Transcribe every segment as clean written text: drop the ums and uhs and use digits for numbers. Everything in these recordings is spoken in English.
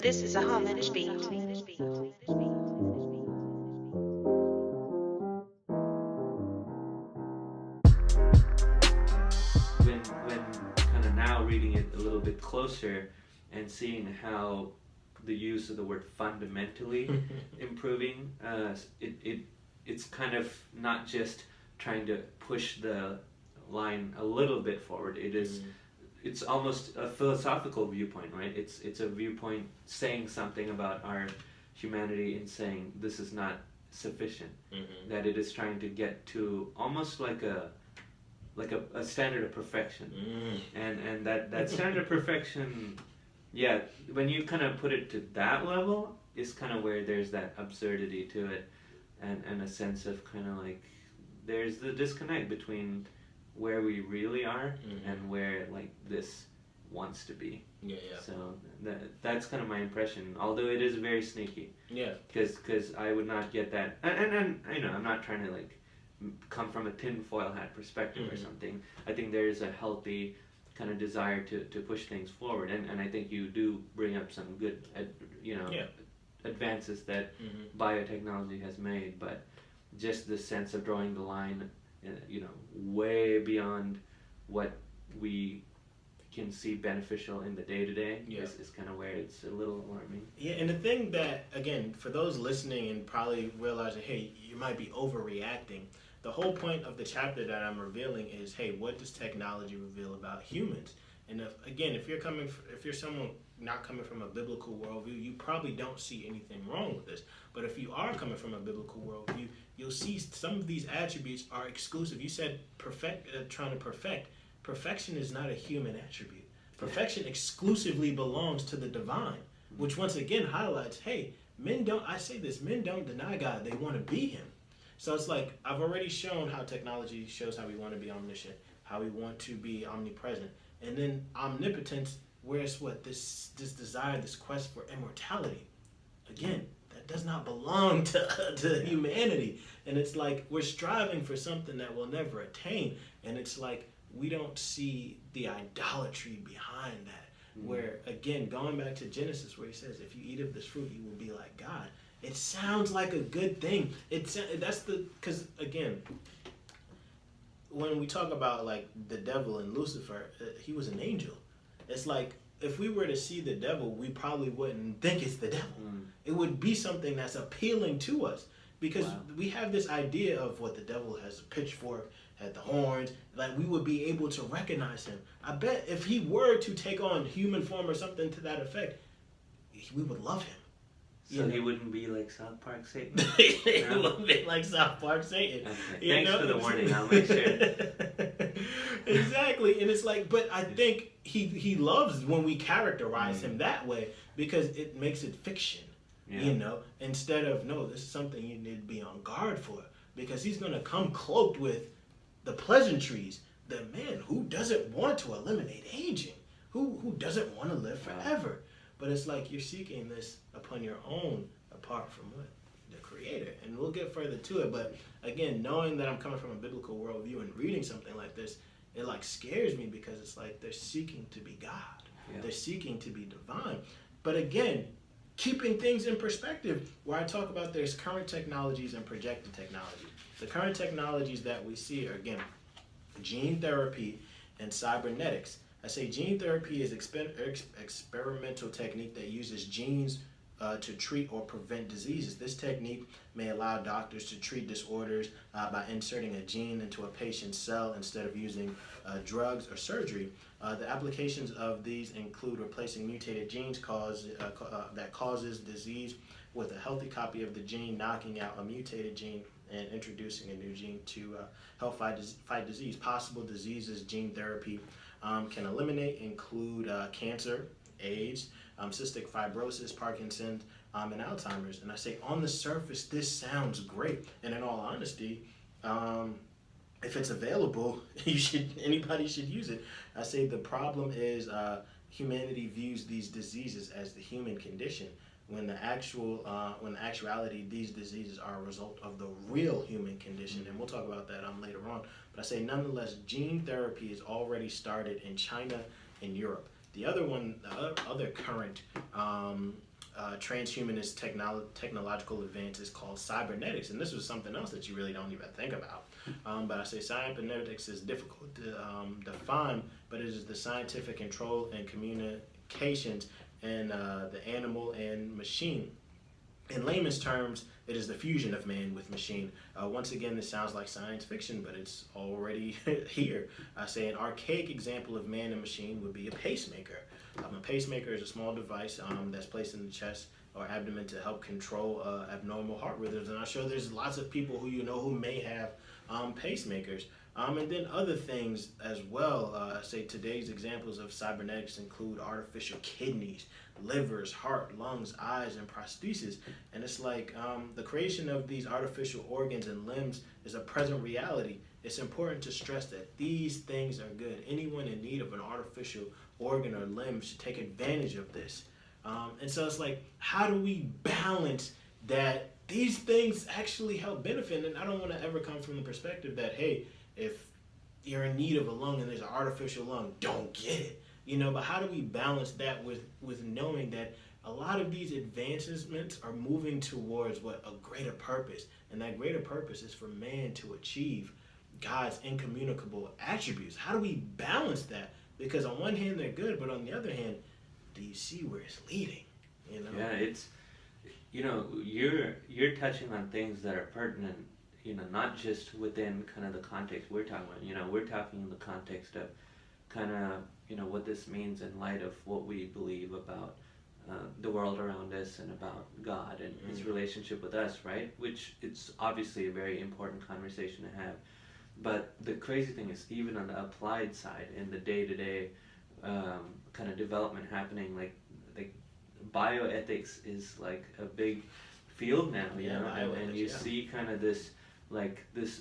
This is a homage beat. When kind of now reading it a little bit closer and seeing how the use of the word fundamentally improving, it's kind of not just trying to push the line a little bit forward. It's almost a philosophical viewpoint, right? It's a viewpoint saying something about our humanity and saying this is not sufficient. That it is trying to get to almost like a standard of perfection. And that standard of perfection, yeah, when you kind of put it to that level, is kind of where there's that absurdity to it, and a sense of kind of like there's the disconnect between where we really are and where like this wants to be. Yeah. So that's kind of my impression. Although it is very sneaky. Yeah. Because I would not get that, and I'm not trying to like come from a tinfoil hat perspective or something. I think there is a healthy kind of desire to push things forward, and I think you do bring up some good advances that biotechnology has made, but just the sense of drawing the line, way beyond what we can see beneficial in the day-to-day is kind of where it's a little alarming. Yeah, and the thing that, again, for those listening and probably realizing, hey, you might be overreacting, the whole point of the chapter that I'm revealing is, hey, what does technology reveal about humans? And if you're someone not coming from a biblical worldview, you probably don't see anything wrong with this. But if you are coming from a biblical worldview, you'll see some of these attributes are exclusive. You said trying to perfect. Perfection is not a human attribute. Perfection exclusively belongs to the divine, which once again highlights, hey, men don't deny God, they want to be him. So it's like, I've already shown how technology shows how we want to be omniscient, how we want to be omnipresent. And then omnipotence, where's this desire, this quest for immortality. Again, that does not belong to humanity. And it's like, we're striving for something that we'll never attain. And it's like, we don't see the idolatry behind that. Where, again, going back to Genesis, where he says, if you eat of this fruit, you will be like God. It sounds like a good thing. Because, again, when we talk about, like, the devil and Lucifer, he was an angel. It's like, if we were to see the devil, we probably wouldn't think it's the devil. It would be something that's appealing to us. Because we have this idea of what the devil has, a pitchfork, had the horns, like we would be able to recognize him. I bet if he were to take on human form or something to that effect, we would love him. So he wouldn't be like South Park Satan? He wouldn't be like South Park Satan. Okay. Thanks for the warning, I'll make sure. Exactly, and it's like, but I think he loves when we characterize him that way because it makes it fiction. Instead of, no, this is something you need to be on guard for, because he's going to come cloaked with the pleasantries. The man who doesn't want to eliminate aging, who doesn't want to live forever. But it's like you're seeking this upon your own, apart from what? The Creator. And we'll get further to it, but again, knowing that I'm coming from a biblical worldview and reading something like this, it like scares me, because it's like they're seeking to be God. They're seeking to be divine. But again, keeping things in perspective, where I talk about there's current technologies and projected technology. The current technologies that we see are, again, gene therapy and cybernetics. I say gene therapy is experimental technique that uses genes to treat or prevent diseases. This technique may allow doctors to treat disorders by inserting a gene into a patient's cell instead of using drugs or surgery. The applications of these include replacing mutated genes that causes disease with a healthy copy of the gene, knocking out a mutated gene, and introducing a new gene to help fight disease. Possible diseases gene therapy can eliminate include cancer, AIDS, cystic fibrosis, Parkinson's, and Alzheimer's. And I say, on the surface, this sounds great. And in all honesty, if it's available, anybody should use it. I say the problem is humanity views these diseases as the human condition, when the actuality, these diseases are a result of the real human condition. And we'll talk about that later on. But I say, nonetheless, gene therapy is already started in China and Europe. The other one, the other current transhumanist technological advance is called cybernetics, and this was something else that you really don't even think about. But I say cybernetics is difficult to define, but it is the scientific control and communications and the animal and machine. In layman's terms, it is the fusion of man with machine. Once again, this sounds like science fiction, but it's already here. I say an archaic example of man and machine would be a pacemaker. A pacemaker is a small device that's placed in the chest or abdomen to help control abnormal heart rhythms. And I'm sure there's lots of people who you know who may have pacemakers. And then other things as well. Say today's examples of cybernetics include artificial kidneys, livers, heart, lungs, eyes, and prosthesis. And it's like the creation of these artificial organs and limbs is a present reality. It's important to stress that these things are good. Anyone in need of an artificial organ or limb should take advantage of this. And so it's like, how do we balance that these things actually help benefit? And I don't want to ever come from the perspective that, hey, if you're in need of a lung and there's an artificial lung, don't get it. But how do we balance that with knowing that a lot of these advancements are moving towards a greater purpose, and that greater purpose is for man to achieve God's incommunicable attributes. How do we balance that? Because on one hand they're good, but on the other hand, do you see where it's leading? Yeah, it's you're touching on things that are pertinent. Not just within kind of the context we're talking about. We're talking in the context of kind of what this means in light of what we believe about the world around us and about God and His relationship with us, right? Which it's obviously a very important conversation to have. But the crazy thing is, even on the applied side, in the day-to-day kind of development happening, like bioethics is like a big field now, and you see kind of this.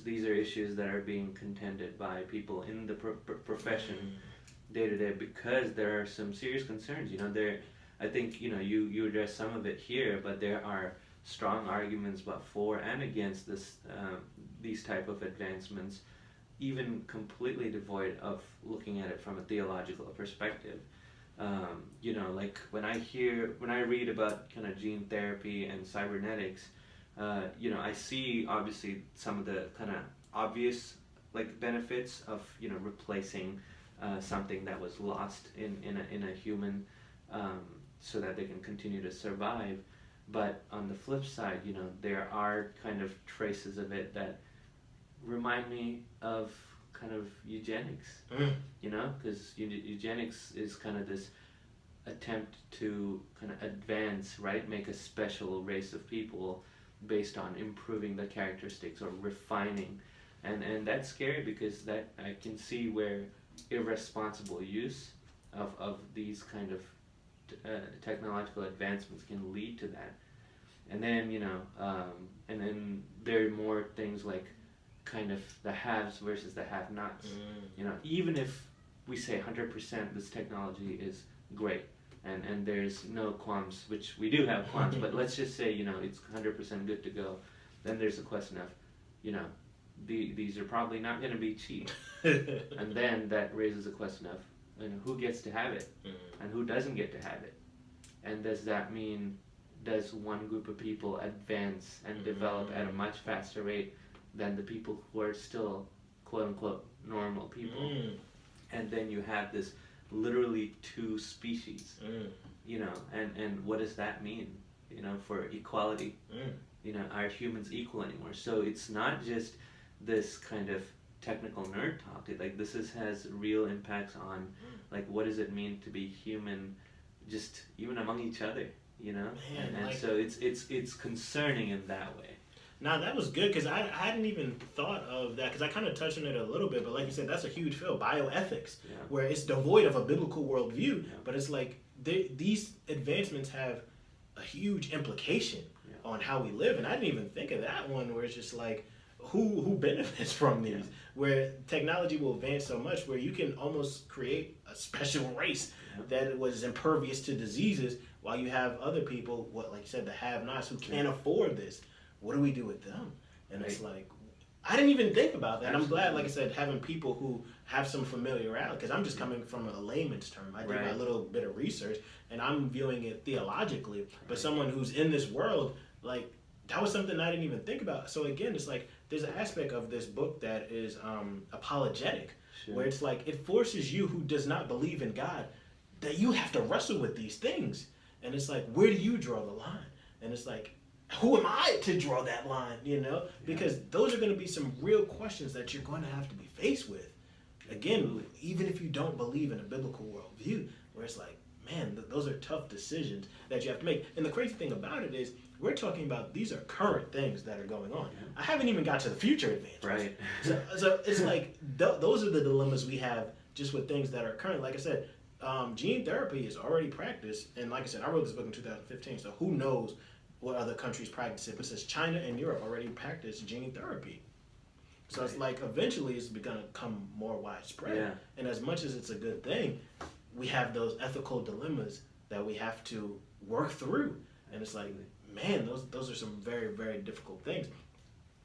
These are issues that are being contended by people in the profession day to day, because there are some serious concerns. I think you address some of it here, but there are strong arguments both for and against these type of advancements, even completely devoid of looking at it from a theological perspective. When I read about kind of gene therapy and cybernetics. I see obviously some of the kind of obvious benefits of replacing something that was lost in a human, so that they can continue to survive. But on the flip side, there are kind of traces of it that remind me of kind of eugenics. Because eugenics is kind of this attempt to kind of advance, right, make a special race of people based on improving the characteristics or refining, and that's scary, because that I can see where irresponsible use of these kind of technological advancements can lead to that. And then and then there are more things like kind of the haves versus the have-nots. Even if we say 100% this technology is great, and there's no qualms, which we do have qualms, but let's just say, it's 100% good to go. Then there's a question of, these are probably not going to be cheap. And then that raises a question of, who gets to have it and who doesn't get to have it. And does that mean, does one group of people advance and develop at a much faster rate than the people who are still, quote unquote, normal people? And then you have this literally two species, and what does that mean, for equality? Are humans equal anymore? So it's not just this kind of technical nerd talk. This has real impacts on, what does it mean to be human, just even among each other, so it's concerning in that way. Now, that was good, because I hadn't even thought of that, because I kind of touched on it a little bit, but like you said, that's a huge field, bioethics, where it's devoid of a biblical worldview, but it's like these advancements have a huge implication on how we live, and I didn't even think of that one, where it's just like, who benefits from these, where technology will advance so much where you can almost create a special race that was impervious to diseases, while you have other people, like you said, the have-nots, who can't afford this. What do we do with them? And it's like, I didn't even think about that. And I'm glad, Absolutely. like I said, having people who have some familiarity, because I'm just coming from a layman's term. I did my Right. little bit of research, and I'm viewing it theologically. But Right. someone who's in this world, like, that was something I didn't even think about. So again, it's like there's an aspect of this book that is apologetic, Sure. where it's like it forces you who does not believe in God that you have to wrestle with these things. And it's like, where do you draw the line? And it's like, who am I to draw that line, you know? Because those are going to be some real questions that you're going to have to be faced with. Again, Absolutely. even if you don't believe in a biblical worldview, where it's like, man, those are tough decisions that you have to make. And the crazy thing about it is, we're talking about these are current things that are going on. Yeah. I haven't even got to the future advancements. Right. So it's like, those are the dilemmas we have just with things that are current. Like I said, gene therapy is already practiced. And like I said, I wrote this book in 2015, so who knows what other countries practice it. But it says China and Europe already practice gene therapy. So it's like eventually it's going to become more widespread. Yeah. And as much as it's a good thing, we have those ethical dilemmas that we have to work through. And it's like, man, those are some very, very difficult things.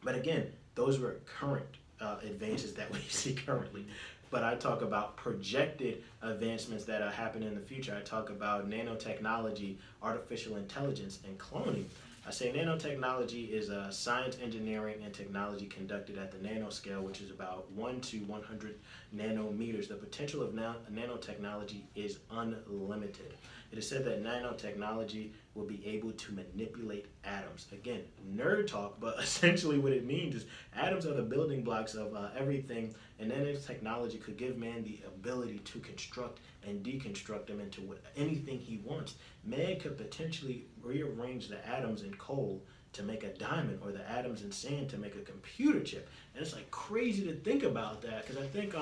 But again, those were current advances that we see currently. But I talk about projected advancements that are happening in the future. I talk about nanotechnology, artificial intelligence, and cloning. I say nanotechnology is science, engineering, and technology conducted at the nanoscale, which is about 1 to 100 nanometers. The potential of nanotechnology is unlimited. It is said that nanotechnology will be able to manipulate atoms. Again, nerd talk, but essentially what it means is atoms are the building blocks of everything, and nanotechnology could give man the ability to construct and deconstruct them into anything he wants. Man could potentially rearrange the atoms in coal to make a diamond, or the atoms in sand to make a computer chip. And it's like crazy to think about that, because I think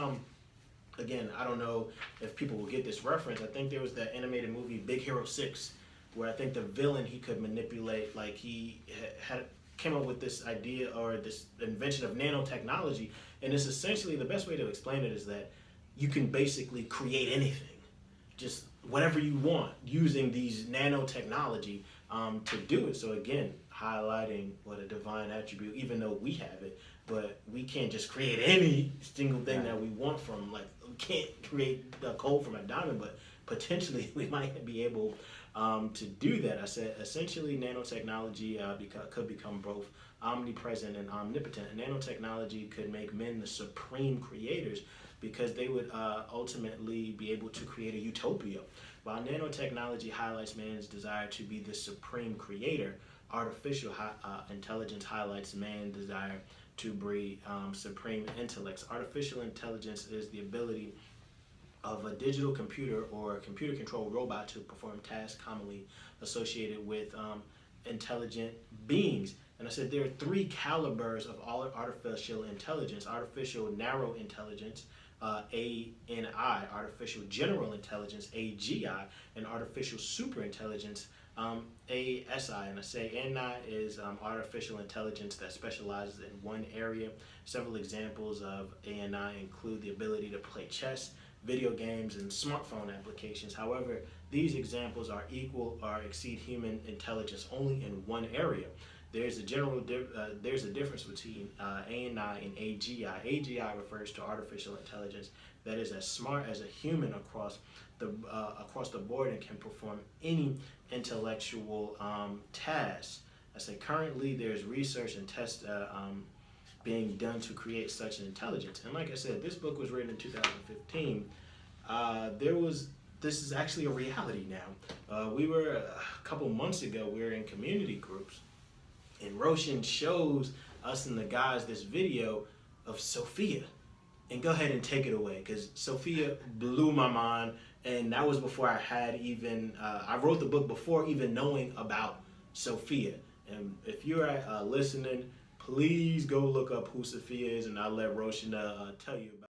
again, I don't know if people will get this reference. I think there was that animated movie Big Hero 6, where I think the villain he could manipulate, like he came up with this idea or this invention of nanotechnology. And it's essentially, the best way to explain it is that you can basically create anything, just whatever you want, using these nanotechnology to do it. So again, highlighting what a divine attribute, even though we have it, but we can't just create any single thing that we want from, like, we can't create the coal from a diamond, but potentially we might be able to do that. I said essentially nanotechnology could become both omnipresent and omnipotent. And nanotechnology could make men the supreme creators, because they would ultimately be able to create a utopia. While nanotechnology highlights man's desire to be the supreme creator, artificial intelligence highlights man's desire to breed supreme intellects. Artificial intelligence is the ability of a digital computer or a computer-controlled robot to perform tasks commonly associated with intelligent beings. And I said there are three calibers of all artificial intelligence: artificial narrow intelligence, ANI, artificial general intelligence, AGI, and artificial super intelligence, ASI. And I say ANI is artificial intelligence that specializes in one area. Several examples of ANI include the ability to play chess, video games, and smartphone applications. However, these examples are equal or exceed human intelligence only in one area. There's a difference between ANI and AGI. AGI refers to artificial intelligence that is as smart as a human across the board and can perform any intellectual task. I say currently there's research and tests being done to create such an intelligence. And like I said, this book was written in 2015. This is actually a reality now. We were a couple months ago, we were in community groups, and Roshan shows us and the guys this video of Sophia. And go ahead and take it away, because Sophia blew my mind, and that was before I had even, I wrote the book before even knowing about Sophia. And if you're listening, please go look up who Sophia is, and I'll let Roshan tell you about